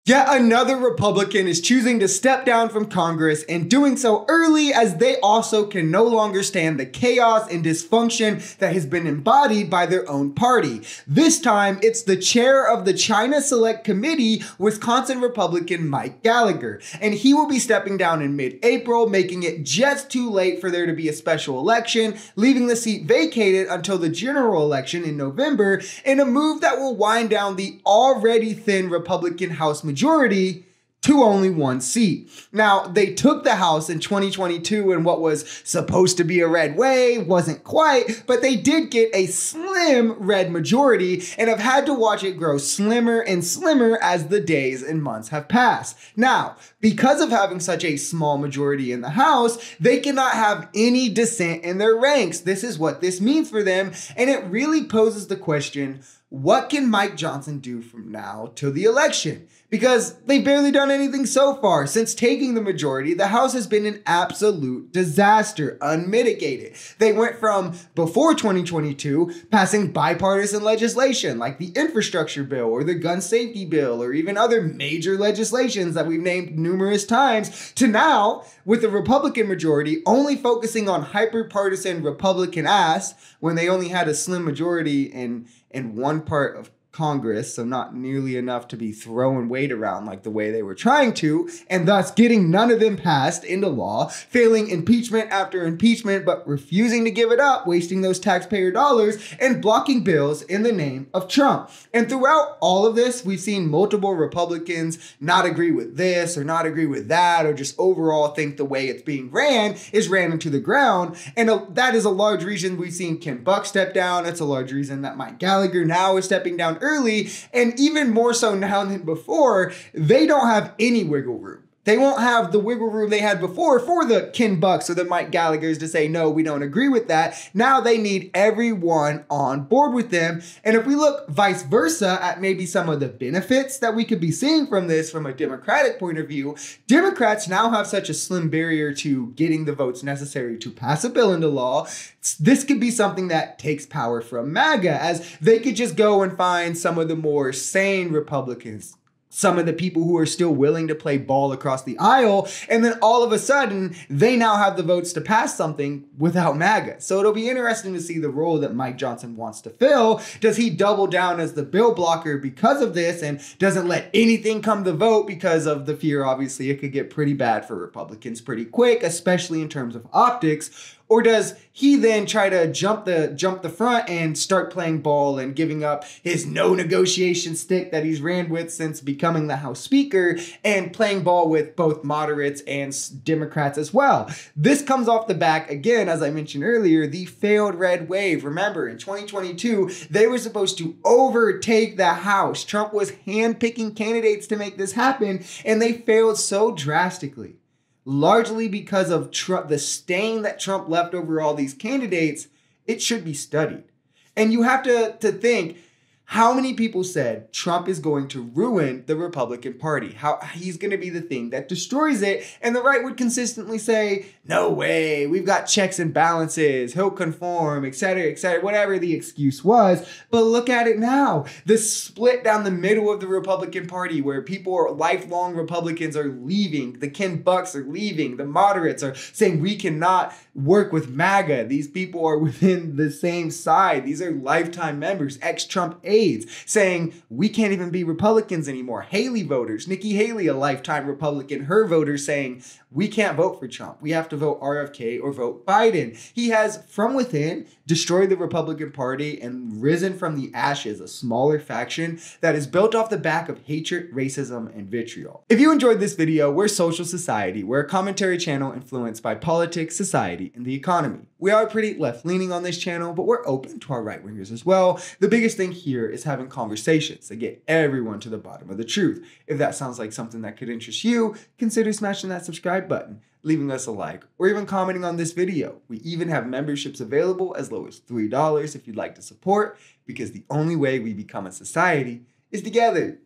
Yet another Republican is choosing to step down from Congress and doing so early as they also can no longer stand the chaos and dysfunction that has been embodied by their own party. This time, it's the chair of the China Select Committee, Wisconsin Republican Mike Gallagher, and he will be stepping down in mid-April, making it just too late for there to be a special election, leaving the seat vacated until the general election in November, in a move that will wind down the already thin Republican House majority to only one seat. Now, they took the House in 2022 in what was supposed to be a red wave, wasn't quite, but they did get a slim red majority and have had to watch it grow slimmer and slimmer as the days and months have passed. Now, because of having such a small majority in the House, they cannot have any dissent in their ranks. This is what this means for them, and it really poses the question, what can Mike Johnson do from now till the election? Because they've barely done anything so far. Since taking the majority, the House has been an absolute disaster, unmitigated. They went from, before 2022, passing bipartisan legislation like the infrastructure bill or the gun safety bill or even other major legislations that we've named numerous times, to now, with the Republican majority only focusing on hyper-partisan Republican ass when they only had a slim majority in one part of Congress, so not nearly enough to be throwing weight around like the way they were trying to, and thus getting none of them passed into law, failing impeachment after impeachment, but refusing to give it up, wasting those taxpayer dollars, and blocking bills in the name of Trump. And throughout all of this, we've seen multiple Republicans not agree with this or not agree with that, or just overall think the way it's being ran is ran into the ground. And that is a large reason we've seen Ken Buck step down. It's a large reason that Mike Gallagher now is stepping down early, and even more so now than before, they don't have any wiggle room. They won't have the wiggle room they had before for the Ken Bucks or the Mike Gallaghers to say, no, we don't agree with that. Now they need everyone on board with them. And if we look vice versa at maybe some of the benefits that we could be seeing from this from a Democratic point of view, Democrats now have such a slim barrier to getting the votes necessary to pass a bill into law. This could be something that takes power from MAGA, as they could just go and find some of the more sane Republicans, some of the people who are still willing to play ball across the aisle, and then all of a sudden, they now have the votes to pass something without MAGA. So it'll be interesting to see the role that Mike Johnson wants to fill. Does he double down as the bill blocker because of this and doesn't let anything come to vote because of the fear, obviously, it could get pretty bad for Republicans pretty quick, especially in terms of optics? Or does he then try to jump the front and start playing ball and giving up his no negotiation stick that he's ran with since becoming the House Speaker and playing ball with both moderates and Democrats as well? This comes off the back, again, as I mentioned earlier, the failed red wave. Remember, in 2022, they were supposed to overtake the House. Trump was handpicking candidates to make this happen, and they failed so drastically. Largely because of the stain that Trump left over all these candidates. It should be studied. And you have to think, how many people said Trump is going to ruin the Republican Party? How he's going to be the thing that destroys it. And the right would consistently say, no way, we've got checks and balances, he'll conform, etc., whatever the excuse was. But look at it now. The split down the middle of the Republican Party where people are lifelong Republicans are leaving. The Ken Bucks are leaving. The moderates are saying we cannot work with MAGA. These people are within the same side. These are lifetime members, ex-Trump aides, saying we can't even be Republicans anymore. Haley voters, Nikki Haley, a lifetime Republican, her voters saying we can't vote for Trump. We have to vote RFK or vote Biden. He has, from within, destroyed the Republican Party and risen from the ashes a smaller faction that is built off the back of hatred, racism, and vitriol. If you enjoyed this video, we're Social Society. We're a commentary channel influenced by politics, society, and the economy. We are pretty left-leaning on this channel, but we're open to our right-wingers as well. The biggest thing here is having conversations that get everyone to the bottom of the truth. If that sounds like something that could interest you, consider smashing that subscribe button, leaving us a like, or even commenting on this video. We even have memberships available as low as $3 if you'd like to support, because the only way we become a society is together.